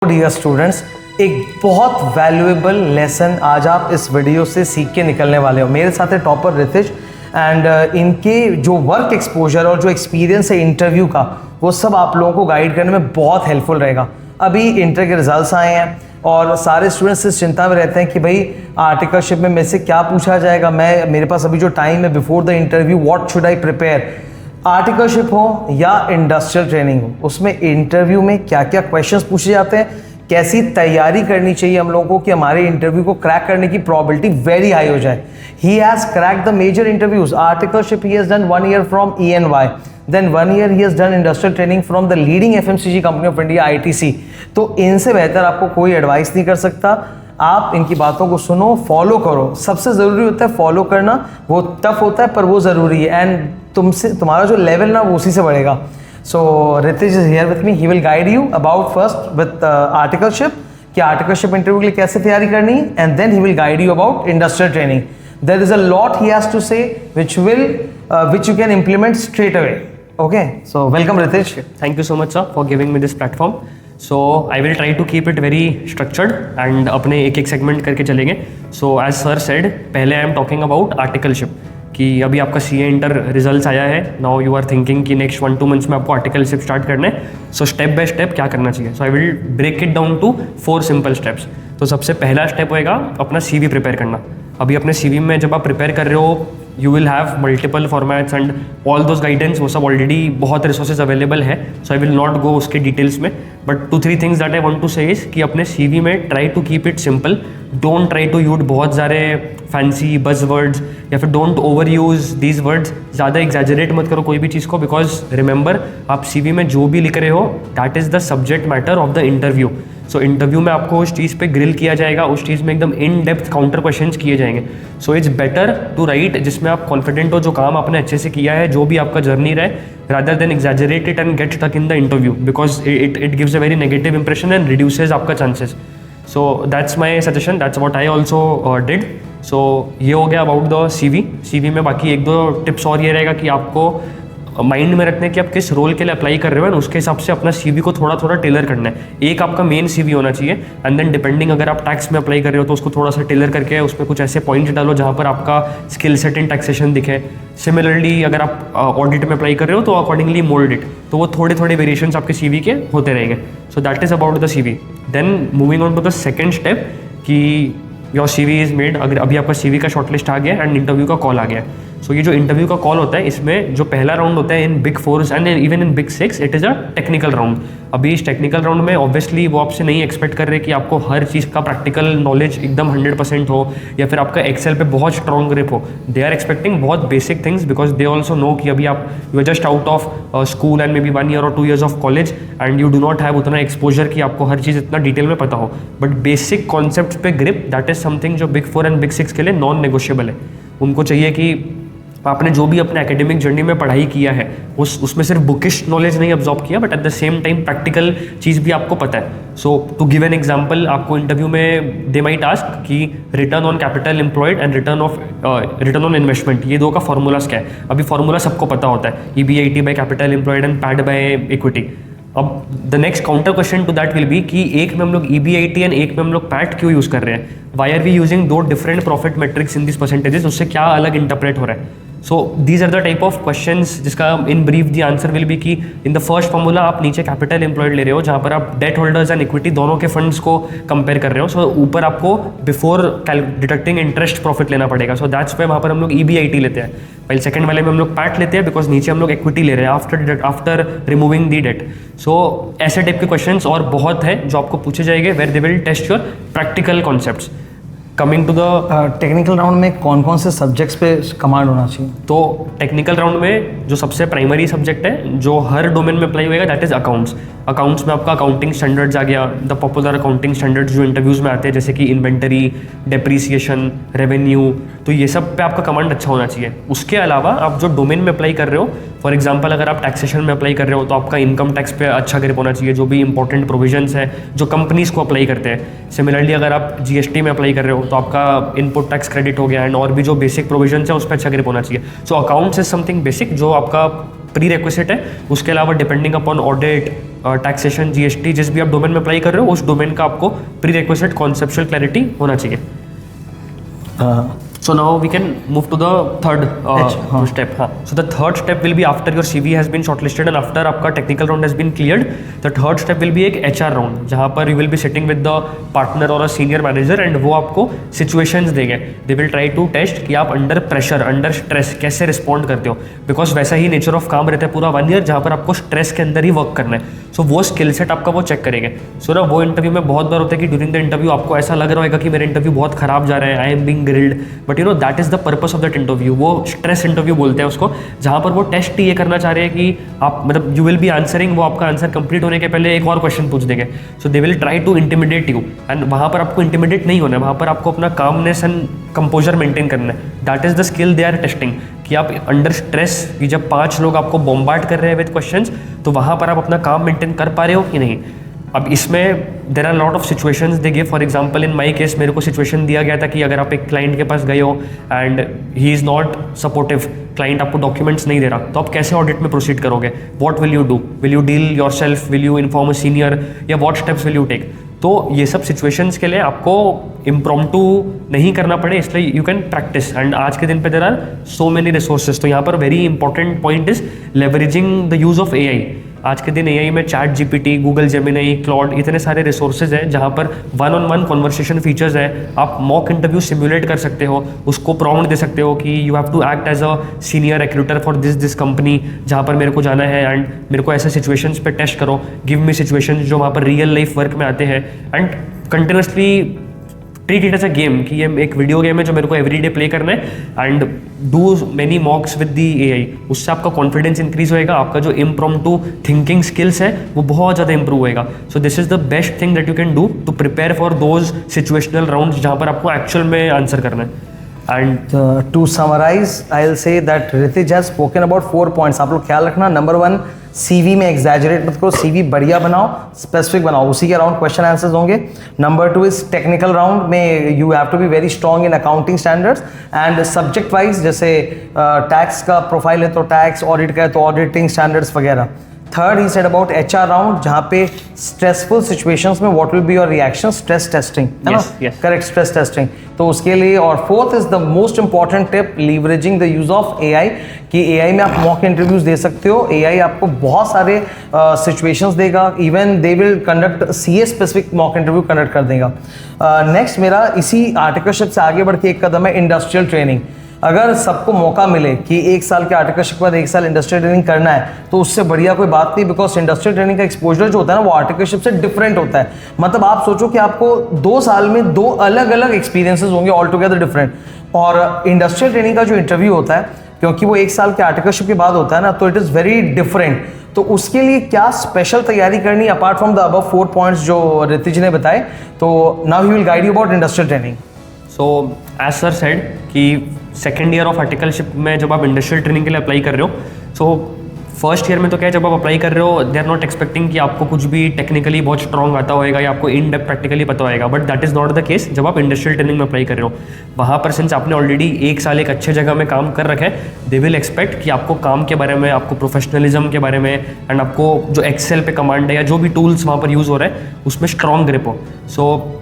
Dear students, एक बहुत valuable lesson आज आप इस वीडियो से सीख के निकलने वाले हो। मेरे साथ है टॉपर रितिश एंड इनके जो वर्क एक्सपोजर और जो एक्सपीरियंस है इंटरव्यू का, वो सब आप लोगों को गाइड करने में बहुत हेल्पफुल रहेगा। अभी इंटर के रिजल्ट्स आए हैं और सारे स्टूडेंट्स इस चिंता में रहते हैं कि भाई आर्टिकलशिप में मेरे से क्या पूछा जाएगा, मेरे पास अभी जो टाइम है before the interview, what should I prepare. Articleship हो या इंडस्ट्रियल ट्रेनिंग हो, उसमें इंटरव्यू में क्या क्या क्वेश्चंस पूछे जाते हैं, कैसी तैयारी करनी चाहिए हम लोगों को कि हमारे इंटरव्यू को क्रैक करने की प्रोबेबिलिटी वेरी हाई हो जाए। He has cracked the major interviews. Articleship he has done 1 year from ENY, then 1 year he has done industrial training from the leading FMCG company of India ITC। तो इनसे बेहतर आपको कोई advice नहीं कर सकता। आप इनकी बातों को सुनो, फॉलो करो। सबसे ज़रूरी होता है फॉलो करना, वो टफ होता है पर वो ज़रूरी है एंड तुम्हारा जो लेवल ना वो उसी से बढ़ेगा। So Ritish is here with me, he will guide you about first with articleship कि आर्टिकलशिप इंटरव्यू के लिए कैसे तैयारी करनी है, and then he will guide you about industrial training. There is a lot he has to say which you can implement straight away. Okay, so welcome Ritish. Thank you so much sir for giving me this platform. So I will try to keep it very structured and अपने एक segment करके चलेंगे. So as sir said, पहले I am talking about articleship कि अभी आपका CA inter results आया है. नाउ यू आर थिंकिंग कि नेक्स्ट 1-2 मंथ्स में आपको आर्टिकलशिप स्टार्ट करना है. सो स्टेप बाय स्टेप क्या करना चाहिए. So I will break it down to 4 simple steps. तो सबसे पहला स्टेप होएगा अपना CV प्रिपेयर करना. अभी अपने CV में जब आप प्रिपेयर कर रहे हो, you will have multiple formats and all those guidance, वो सब ऑलरेडी बहुत रिसोर्सेज अवेलेबल है. सो आई विल नॉट गो उसके डिटेल्स में, but 2-3 things that I want to say is कि अपने CV में try to keep it simple. Don't try to use बहुत सारे फैंसी बज वर्ड्स या फिर don't over use these words. ज़्यादा एग्जैजरेट मत करो कोई भी चीज़ को, बिकॉज रिमेंबर आप CV में जो भी लिख रहे हो that is the subject matter of the interview. So interview में आपको उस चीज़ पे ग्रिल किया जाएगा, उस चीज़ में एकदम इन डेप्थ काउंटर क्वेश्चंस किए जाएंगे. So it's better to write जिसमें आप कॉन्फिडेंट हो, जो काम आपने अच्छे से किया है, जो भी आपका जर्नी रहे, rather than exaggerate it and get stuck in the interview, because it gives a very negative impression and reduces आपका chances. So that's my suggestion, that's what I also did. So ये हो गया about the CV में बाकी 1-2 tips और ये रहेगा कि आपको माइंड में रखना है कि आप किस रोल के लिए अप्लाई कर रहे हो, उसके हिसाब से अपना CV को थोड़ा थोड़ा टेलर करना है. एक आपका मेन CV होना चाहिए एंड देन डिपेंडिंग अगर आप टैक्स में अप्लाई कर रहे हो तो उसको थोड़ा सा टेलर करके उसमें कुछ ऐसे पॉइंट्स डालो जहाँ पर आपका स्किल सेट इन टैक्सेशन दिखे. सिमिलरली अगर आप ऑडिट में अप्लाई कर रहे हो तो अकॉर्डिंगली मोल्ड इट. तो वो थोड़े थोड़े वेरिएशंस आपके CV के होते रहेंगे. So that is about the CV. Then moving on to the second step कि योर CV इज़ मेड. अगर अभी आपका CV का शॉर्टलिस्ट आ गया एंड इंटरव्यू का कॉल आ गया. सो ये जो इंटरव्यू का कॉल होता है, इसमें जो पहला राउंड होता है इन Big 4 and even in Big 6, it is a technical round. अभी इस टेक्निकल राउंड में ऑब्वियसली वो आपसे नहीं एक्सपेक्ट कर रहे कि आपको हर चीज़ का प्रैक्टिकल नॉलेज एकदम 100% हो या फिर आपका एक्सेल पे बहुत स्ट्रॉन्ग ग्रिप हो. दे आर एक्सपेक्टिंग बहुत basic things because they also know कि अभी आप you are just out of school and may be 1 year और 2 years of college and you do not have उतना एक्सपोजर कि आपको हर चीज़ इतना डिटेल में पता हो. बट बेसिक कॉन्सेप्ट पे ग्रिप, दैट इज़ समथिंग जो Big 4 एंड Big 6 के लिए नॉन नेगोशिएबल है. उनको चाहिए कि आपने जो भी अपने एकेडमिक जर्नी में पढ़ाई किया है उसमें सिर्फ बुकिश नॉलेज नहीं अब्जॉर्ब किया, but at the same time practical चीज़ भी आपको पता है. So to give an example, आपको इंटरव्यू में दे माइट आस्क कि return on capital employed and return on investment, ये दो का फॉर्मूलाज क्या है. अभी फॉर्मूला सबको पता होता है, EBIT by capital employed and paid by equity. अब the next counter question to that will be कि एक में हम लोग EBIT एंड एक में हम लोग पैट क्यों यूज़ कर रहे हैं. Why are we using 2 different profit metrics in this percentages, उससे क्या अलग इंटरप्रेट हो रहा है. So these are the type of questions जिसका in brief the answer will be कि इन द फर्स्ट फॉर्मूला आप नीचे कैपिटल एम्प्लॉयड ले रहे हो जहाँ पर आप डेट होल्डर्स एंड इक्विटी दोनों के फंड्स को कंपेयर कर रहे हो. सो ऊपर आपको बिफोर डिडक्टिंग इंटरेस्ट प्रॉफिट लेना पड़ेगा. सो दैट्स वाई वहाँ पर हम लोग EBIT लेते हैं. पहले सेकंड वाले में हम लोग पैट लेते हैं बिकॉज नीचे हम लोग इक्विटी ले रहे हैं आफ्टर रिमूविंग दी डेट. सो ऐसे टाइप के क्वेश्चंस और बहुत है जो आपको पूछे जाएंगे where they will test your practical concepts. Coming to the technical round में कौन कौन से सब्जेक्ट्स पे कमांड होना चाहिए. तो टेक्निकल राउंड में जो सबसे प्राइमरी सब्जेक्ट है जो हर डोमेन में अप्लाई होएगा दैट इज अकाउंट्स. अकाउंट्स में आपका अकाउंटिंग स्टैंडर्ड्स आ गया, द पॉपुलर अकाउंटिंग स्टैंडर्ड्स जो इंटरव्यूज़ में आते हैं जैसे कि इन्वेंटरी, डेप्रीसिएशन, रेवेन्यू. तो ये सब पे आपका कमांड अच्छा होना चाहिए. उसके अलावा आप जो डोमेन में अप्लाई कर रहे हो, फॉर एग्जांपल अगर आप टैक्सेशन में अप्लाई कर रहे हो तो आपका इनकम टैक्स पे अच्छा ग्रिप होना चाहिए, जो भी इंपॉर्टेंट प्रोविजंस है जो कंपनीज को अप्लाई करते हैं. सिमिलरली अगर आप GST में अप्लाई कर रहे हो तो आपका इनपुट टैक्स क्रेडिट हो गया एंड और भी जो बेसिक प्रोविजंस है उस पर अच्छा ग्रिप होना चाहिए. सो अकाउंट्स इज समथिंग बेसिक जो आपका प्री रिक्विजिट है। उसके अलावा depending upon audit, taxation, GST, जिस भी आप डोमेन में अप्लाई कर रहे हो उस डोमेन का आपको प्री रिक्विजिट कॉन्सेप्चुअल क्लैरिटी होना चाहिए। So now we can move to the third step. So the third step will be after your CV has been shortlisted and after आपका technical round has been cleared, the third step will be एक HR round जहाँ पर you will be sitting with the partner or a senior manager and वो आपको situations देंगे। They will try to test कि आप under pressure, under stress कैसे respond करते हो, because वैसा ही nature of काम रहता है पूरा 1 year जहाँ पर आपको stress के अंदर ही work करना है। So वो skill set आपका वो check करेंगे। So ना वो interview में बहुत बार होता है कि during the interview आपको ऐसा लग रहा होगा कि मेरा interview बहुत खराब जा रहा है, I am being grilled, but you know that is the purpose of that interview. वो स्ट्रेस इंटरव्यू बोलते हैं उसको, जहाँ पर वो टेस्ट ये करना चाह रहे हैं कि आप मतलब यू विल बी आंसरिंग, वो आपका आंसर कंप्लीट होने के पहले एक और क्वेश्चन पूछ देंगे। So they will try to intimidate you and वहाँ पर आपको इंटिमिडेट नहीं होना है, वहाँ पर आपको अपना कामनेस एंड कंपोजर मेंटेन करना है। That is the skill they are testing कि आप अंडर स्ट्रेस कि जब 5 लोग आपको बॉम्बार्ड कर रहे हैं विद क्वेश्चंस तो वहाँ पर आप अपना काम मेंटेन कर पा रहे हो कि नहीं। अब इसमें there are lot of situations they give. For example in my case मेरे को सिचुएशन दिया गया था कि अगर आप एक क्लाइंट के पास गए हो and he is not supportive, client आपको डॉक्यूमेंट्स नहीं दे रहा, तो आप कैसे ऑडिट में प्रोसीड करोगे? What will you do? Will you deal yourself? Will you inform a senior? या what steps will you take? तो ये सब सिचुएशंस के लिए आपको इम्प्रॉम्प्टू नहीं करना पड़े, इसलिए यू कैन प्रैक्टिस। एंड आज के दिन पे there are so many resources. तो यहाँ पर very important point is leveraging the use of AI। आज के दिन AI में chat GPT, Google Gemini, Claude, इतने सारे रिसोर्सेज हैं जहाँ पर 1-on-1 कॉन्वर्सेशन फीचर्स है। आप मॉक इंटरव्यू सिमुलेट कर सकते हो, उसको प्रॉम्प्ट दे सकते हो कि you have to act as a senior recruiter for this company जहाँ पर मेरे को जाना है एंड मेरे को ऐसे सिचुएशंस पे टेस्ट करो, गिव मी सिचुएशंस जो वहाँ पर रियल लाइफ वर्क में आते हैं and continuously treat it as a game कि ये एक वीडियो गेम है जो मेरे को एवरीडे प्ले करना है and do many मॉक्स with the AI। उससे आपका कॉन्फिडेंस इंक्रीज होएगा, आपका जो इम्प्रॉम्प्टू थिंकिंग स्किल्स है वो बहुत ज़्यादा इंप्रूव होएगा। So this is the best thing that you can do to prepare for those situational rounds जहाँ पर आपको एक्चुअल में आंसर करना है। And to summarize, I'll say that Ritij has spoken about 4 points. आप लोग ख्याल रखना, नंबर 1 CV में एग्जैजरेट मत करो, CV बढ़िया बनाओ, स्पेसिफिक बनाओ, उसी के अराउंड क्वेश्चन आंसर्स होंगे। नंबर 2 इज टेक्निकल राउंड में you have to be very strong in accounting standards and subject wise, जैसे टैक्स का प्रोफाइल है तो टैक्स, ऑडिट का है तो ऑडिटिंग स्टैंडर्ड्स वगैरह। Third he said about HR round जहाँ पे स्ट्रेसफुल सिचुएशंस में what will be your reaction, stress testing है ना, करेक्ट, स्ट्रेस टेस्टिंग तो उसके लिए। और fourth is the most important tip, leveraging the use of AI कि AI में आप मॉक इंटरव्यूज दे सकते हो। AI आपको बहुत सारे सिचुएशंस देगा, even they will conduct CA specific mock interview conduct कर देगा। नेक्स्ट मेरा इसी आर्टिकलशिप से आगे बढ़ के एक कदम है इंडस्ट्रियल ट्रेनिंग। अगर सबको मौका मिले कि 1 साल के आर्टिकलशिप के बाद 1 साल इंडस्ट्रियल ट्रेनिंग करना है तो उससे बढ़िया कोई बात नहीं, बिकॉज इंडस्ट्रियल ट्रेनिंग का एक्सपोजर जो होता है ना वो आर्टिकलशिप से डिफरेंट होता है। मतलब आप सोचो कि आपको 2 साल में 2 अलग अलग एक्सपीरियंसेस होंगे, ऑल टुगेदर डिफरेंट। और इंडस्ट्रियल ट्रेनिंग का जो इंटरव्यू होता है, क्योंकि वो 1 साल के आर्टिकलशिप के बाद होता है ना, तो इट इज़ वेरी डिफरेंट। तो उसके लिए क्या स्पेशल तैयारी करनी apart from the above 4 points जो रितिज ने बताए, तो now he will guide you about industrial training. So as sir said कि सेकेंड ईयर ऑफ आर्टिकलशिप में जब आप इंडस्ट्रियल ट्रेनिंग के लिए अप्लाई कर रहे हो, सो फर्स्ट ईयर में तो क्या है, जब आप अप्लाई कर रहे हो दे आर नॉट एक्सपेक्टिंग कि आपको कुछ भी टेक्निकली बहुत स्ट्रॉन्ग आता होगा या आपको इन डेप्थ प्रैक्टिकली पता होगा, but that is not the case जब आप इंडस्ट्रियल ट्रेनिंग में अप्लाई कर रहे हो। वहाँ पर सिंस आपने ऑलरेडी 1 साल एक अच्छे जगह में काम कर रखा है, दे विल एक्सपेक्ट कि आपको काम के बारे में, आपको प्रोफेशनलिज्म के बारे में एंड आपको जो एक्सेल पे कमांड है या जो भी टूल्स वहाँ पर यूज़ हो रहा है उसमें स्ट्रॉन्ग ग्रिप हो। सो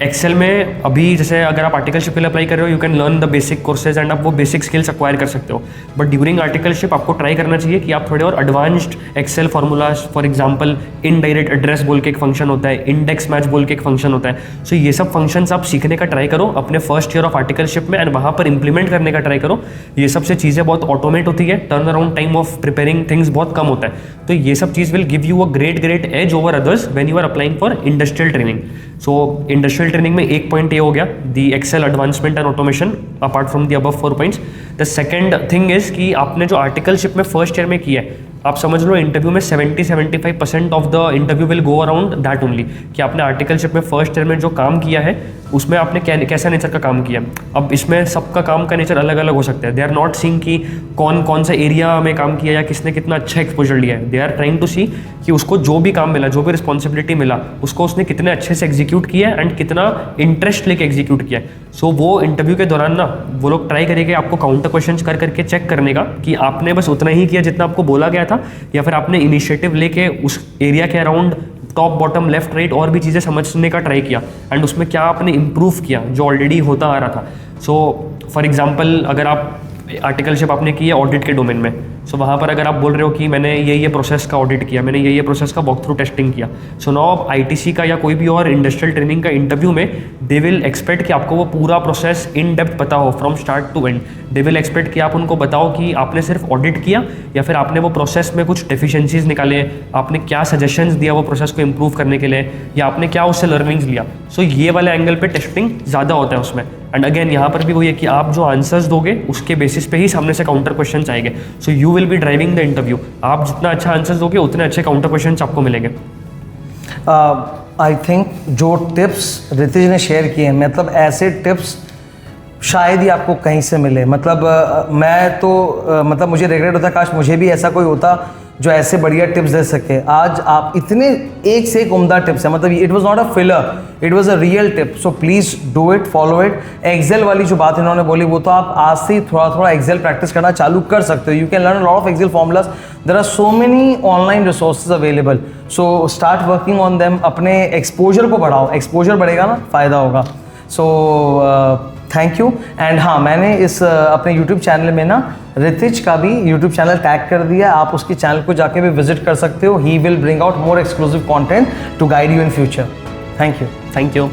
एक्सेल में अभी जैसे अगर आप आर्टिकलशिप के लिए अप्लाई कर रहे हो, you can learn the basic courses and आप वो बेसिक स्किल्स एक्वायर कर सकते हो। बट ड्यूरिंग आर्टिकलशिप आपको ट्राई करना चाहिए कि आप थोड़े और advanced Excel formulas, for example indirect address बोल के एक फंक्शन होता है, इंडेक्स मैच बोल के एक फंक्शन होता है। सो ये सब फंक्शंस आप सीखने का ट्राई करो अपने फर्स्ट ईयर ऑफ आर्टिकलशिप में एंड वहाँ पर इंप्लीमेंट करने का ट्राई करो। ये सबसे चीज़ें बहुत ऑटोमेट होती है, turn around time of preparing things बहुत कम होता है। तो ये सब चीज़ will give you a great edge over others when you are applying for industrial training. So industrial training में एक पॉइंट ये हो गया, the Excel advancement and automation apart from the above 4 points. The second thing is कि आपने जो articleship में first year में किया है, आप समझ लो इंटरव्यू में 70-75% of the interview will go around that only, कि आपने आर्टिकलशिप में फर्स्ट ईयर में जो काम किया है उसमें आपने कैसा नेचर का काम किया। अब इसमें सबका काम का नेचर अलग अलग हो सकता है। दे आर नॉट सीइंग कि कौन कौन सा एरिया में काम किया या किसने कितना अच्छा एक्सपोजर लिया है। दे आर ट्राइंग टू सी कि उसको जो भी काम मिला, जो भी रिस्पॉन्सिबिलिटी मिला, उसको उसने कितने अच्छे से एग्जीक्यूट किया है एंड कितना इंटरेस्ट लेके एग्जीक्यूट किया है। सो वो इंटरव्यू के दौरान ना वो लोग ट्राई करेंगे आपको काउंटर क्वेश्चन कर करके चेक करने का कि आपने बस उतना ही किया जितना आपको बोला गया था, या फिर आपने इनिशिएटिव लेके उस एरिया के around top bottom left right और भी चीज़ें समझने का ट्राई किया एंड उसमें क्या आपने इम्प्रूव किया जो ऑलरेडी होता आ रहा था। सो फॉर एग्जांपल अगर आप आर्टिकलशिप आपने की है ऑडिट के डोमेन में, सो वहाँ पर अगर आप बोल रहे हो कि मैंने ये प्रोसेस का ऑडिट किया, मैंने ये प्रोसेस का वॉक थ्रू टेस्टिंग किया, सो नाउ आप आईटीसी का या कोई भी और इंडस्ट्रियल ट्रेनिंग का इंटरव्यू में दे विल एक्सपेक्ट कि आपको वो पूरा प्रोसेस इन डेप्थ पता हो from start to end. They will expect कि आप उनको बताओ कि आपने सिर्फ ऑडिट किया या फिर आपने वो प्रोसेस में कुछ डेफिशिएंसीज निकाले, आपने क्या सजेशंस दिया वो प्रोसेस को इम्प्रूव करने के लिए, या आपने क्या उससे लर्निंग्स लिया। सो ये वाले एंगल पे टेस्टिंग ज़्यादा होता है उसमें। एंड अगेन यहाँ पर भी वही है कि आप जो आंसर्स दोगे उसके बेसिस पे ही सामने से काउंटर क्वेश्चन आएंगे। So you will be driving the interview. आप जितना अच्छा आंसर्स दोगे उतने अच्छे काउंटर क्वेश्चन आपको मिलेंगे। आई थिंक जो टिप्स रितिज ने शेयर किए हैं, मतलब ऐसे टिप्स शायद ही आपको कहीं से मिले। मतलब मैं तो मतलब मुझे रिग्रेट होता, काश मुझे भी ऐसा कोई होता जो ऐसे बढ़िया टिप्स दे सके। आज आप इतने एक से एक उम्दा टिप्स है, मतलब it was not a filler, it was a real tip. So please do it, follow it. Excel वाली जो बात इन्होंने बोली वो तो आप आज से ही थोड़ा थोड़ा एक्सेल प्रैक्टिस करना चालू कर सकते हो। You can learn a lot of Excel formulas, there are so many online resources available, so start working on them. अपने एक्सपोजर को बढ़ाओ, एक्सपोजर बढ़ेगा ना, फ़ायदा होगा। So thank you. एंड हाँ, मैंने इस अपने यूट्यूब चैनल में ना रितिज का भी यूट्यूब चैनल टैग कर दिया, आप उसके चैनल को जाके भी विजिट कर सकते हो। He will bring out more exclusive content to guide you in future. Thank you. Thank you.